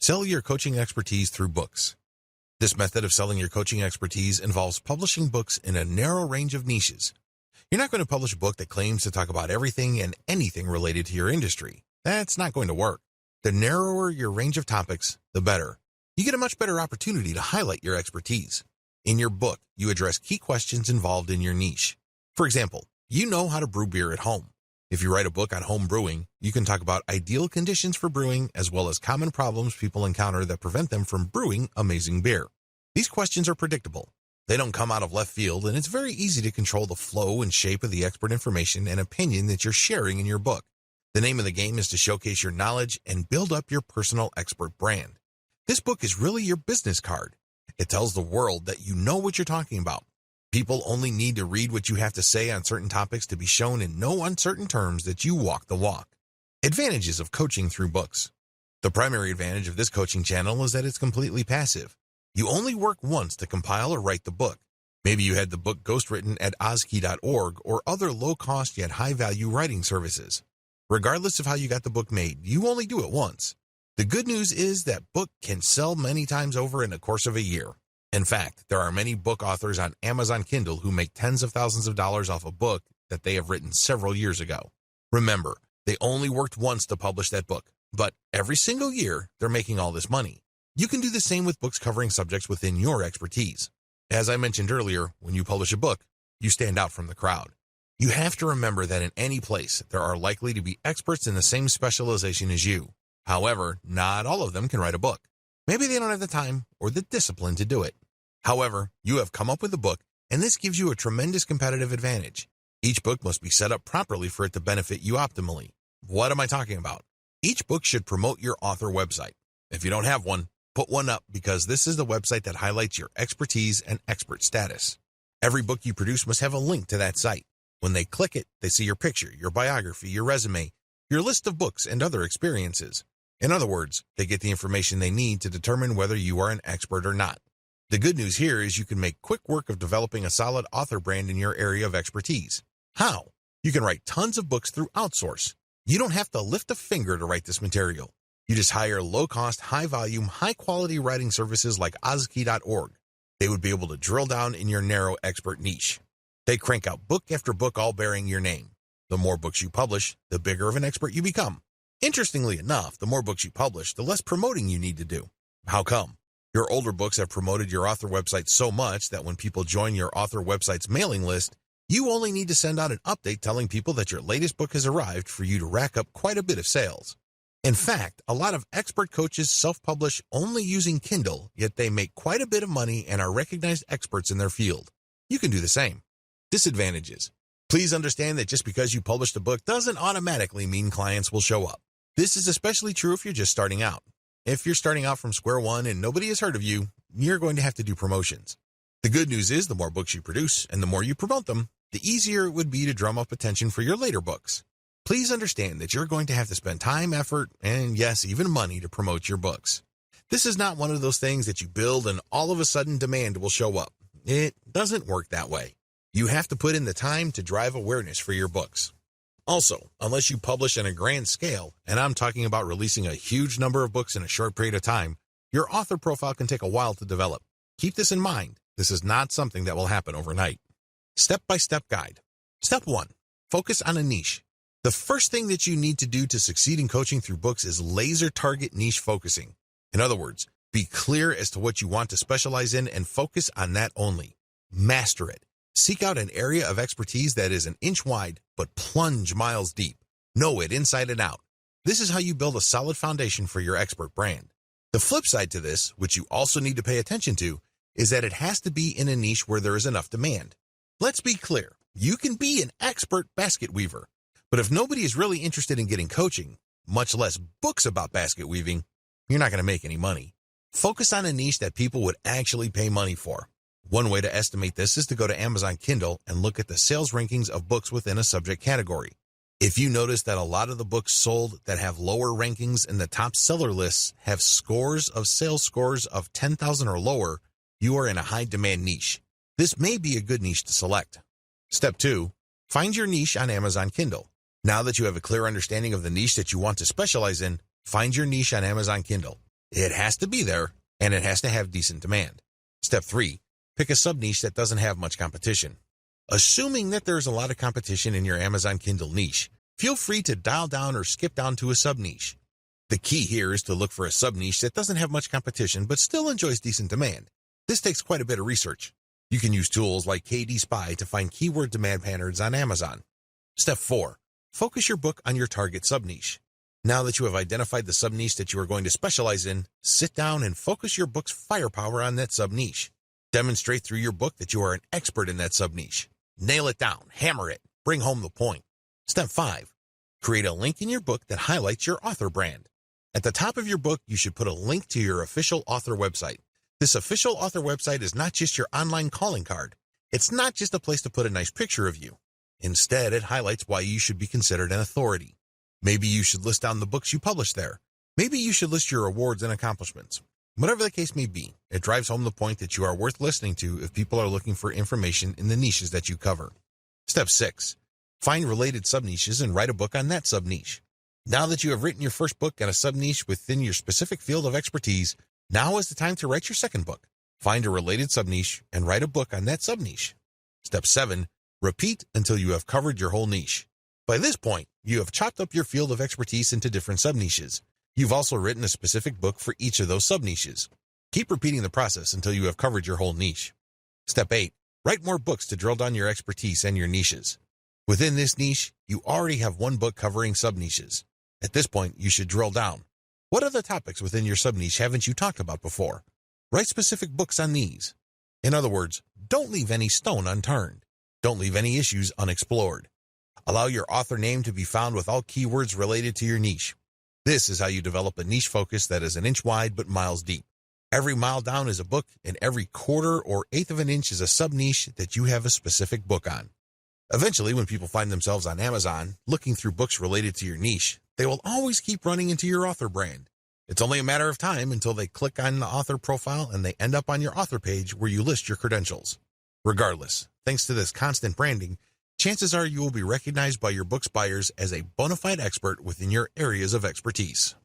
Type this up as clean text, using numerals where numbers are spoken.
Sell your coaching expertise through books. This method of selling your coaching expertise involves publishing books in a narrow range of niches. You're not going to publish a book that claims to talk about everything and anything related to your industry. That's not going to work. The narrower your range of topics, the better. You get a much better opportunity to highlight your expertise. In your book, you address key questions involved in your niche. For example, you know how to brew beer at home. If you write a book on home brewing, you can talk about ideal conditions for brewing as well as common problems people encounter that prevent them from brewing amazing beer. These questions are predictable. They don't come out of left field, and it's very easy to control the flow and shape of the expert information and opinion that you're sharing in your book. The name of the game is to showcase your knowledge and build up your personal expert brand. This book is really your business card. It tells the world that you know what you're talking about. People only need to read what you have to say on certain topics to be shown in no uncertain terms that you walk the walk. Advantages of coaching through books. The primary advantage of this coaching channel is that it's completely passive. You only work once to compile or write the book. Maybe you had the book ghostwritten at ozkey.org or other low-cost yet high-value writing services. Regardless of how you got the book made, you only do it once. The good news is that book can sell many times over in the course of a year. In fact, there are many book authors on Amazon Kindle who make tens of thousands of dollars off a book that they have written several years ago. Remember, they only worked once to publish that book, but every single year they're making all this money. You can do the same with books covering subjects within your expertise. As I mentioned earlier, when you publish a book, you stand out from the crowd. You have to remember that in any place, there are likely to be experts in the same specialization as you. However, not all of them can write a book. Maybe they don't have the time or the discipline to do it. However, you have come up with a book, and this gives you a tremendous competitive advantage. Each book must be set up properly for it to benefit you optimally. What am I talking about? Each book should promote your author website. If you don't have one, put one up because this is the website that highlights your expertise and expert status. Every book you produce must have a link to that site. When they click it, they see your picture, your biography, your resume, your list of books, and other experiences. In other words, they get the information they need to determine whether you are an expert or not. The good news here is you can make quick work of developing a solid author brand in your area of expertise. How? You can write tons of books through outsource. You don't have to lift a finger to write this material. You just hire low-cost, high-volume, high-quality writing services like ozkey.org. They would be able to drill down in your narrow expert niche. They crank out book after book all bearing your name. The more books you publish, the bigger of an expert you become. Interestingly enough, the more books you publish, the less promoting you need to do. How come? Your older books have promoted your author website so much that when people join your author website's mailing list, you only need to send out an update telling people that your latest book has arrived for you to rack up quite a bit of sales. In fact, a lot of expert coaches self-publish only using Kindle, yet they make quite a bit of money and are recognized experts in their field. You can do the same. Disadvantages. Please understand that just because you published a book doesn't automatically mean clients will show up. This is especially true if you're just starting out. If you're starting out from square one and nobody has heard of you, you're going to have to do promotions. The good news is the more books you produce and the more you promote them, the easier it would be to drum up attention for your later books. Please understand that you're going to have to spend time, effort, and yes, even money to promote your books. This is not one of those things that you build and all of a sudden demand will show up. It doesn't work that way. You have to put in the time to drive awareness for your books. Also, unless you publish on a grand scale, and I'm talking about releasing a huge number of books in a short period of time, your author profile can take a while to develop. Keep this in mind. This is not something that will happen overnight. Step-by-step guide. Step 1. Focus on a niche. The first thing that you need to do to succeed in coaching through books is laser target niche focusing. In other words, be clear as to what you want to specialize in and focus on that only. Master it. Seek out an area of expertise that is an inch wide, but plunge miles deep. Know it inside and out. This is how you build a solid foundation for your expert brand. The flip side to this, which you also need to pay attention to, is that it has to be in a niche where there is enough demand. Let's be clear. You can be an expert basket weaver, but if nobody is really interested in getting coaching, much less books about basket weaving, you're not going to make any money. Focus on a niche that people would actually pay money for. One way to estimate this is to go to Amazon Kindle and look at the sales rankings of books within a subject category. If you notice that a lot of the books sold that have lower rankings in the top seller lists have sales scores of 10,000 or lower, you are in a high demand niche. This may be a good niche to select. Step 2. Find your niche on Amazon Kindle. Now that you have a clear understanding of the niche that you want to specialize in, find your niche on Amazon Kindle. It has to be there, and it has to have decent demand. Step 3. Pick a sub-niche that doesn't have much competition. Assuming that there's a lot of competition in your Amazon Kindle niche, feel free to dial down or skip down to a sub-niche. The key here is to look for a sub-niche that doesn't have much competition but still enjoys decent demand. This takes quite a bit of research. You can use tools like KD Spy to find keyword demand patterns on Amazon. Step 4. Focus your book on your target sub-niche. Now that you have identified the sub-niche that you are going to specialize in, sit down and focus your book's firepower on that sub-niche. Demonstrate through your book that you are an expert in that sub-niche. Nail it down, hammer it, bring home the point. Step 5. Create a link in your book that highlights your author brand. At the top of your book, you should put a link to your official author website. This official author website is not just your online calling card. It's not just a place to put a nice picture of you. Instead, it highlights why you should be considered an authority. Maybe you should list down the books you publish there. Maybe you should list your awards and accomplishments. Whatever the case may be, it drives home the point that you are worth listening to if people are looking for information in the niches that you cover. Step 6. Find related sub-niches and write a book on that sub-niche. Now that you have written your first book on a sub-niche within your specific field of expertise, now is the time to write your second book. Find a related sub-niche and write a book on that sub-niche. Step 7. Repeat until you have covered your whole niche. By this point, you have chopped up your field of expertise into different sub-niches. You've also written a specific book for each of those sub-niches. Keep repeating the process until you have covered your whole niche. Step 8. Write more books to drill down your expertise and your niches. Within this niche, you already have one book covering sub-niches. At this point, you should drill down. What other topics within your sub-niche haven't you talked about before? Write specific books on these. In other words, don't leave any stone unturned. Don't leave any issues unexplored. Allow your author name to be found with all keywords related to your niche. This is how you develop a niche focus that is an inch wide but miles deep. Every mile down is a book, and every quarter or eighth of an inch is a sub-niche that you have a specific book on. Eventually, when people find themselves on Amazon looking through books related to your niche, they will always keep running into your author brand. It's only a matter of time until they click on the author profile and they end up on your author page where you list your credentials. Regardless, thanks to this constant branding, chances are you will be recognized by your book's buyers as a bona fide expert within your areas of expertise.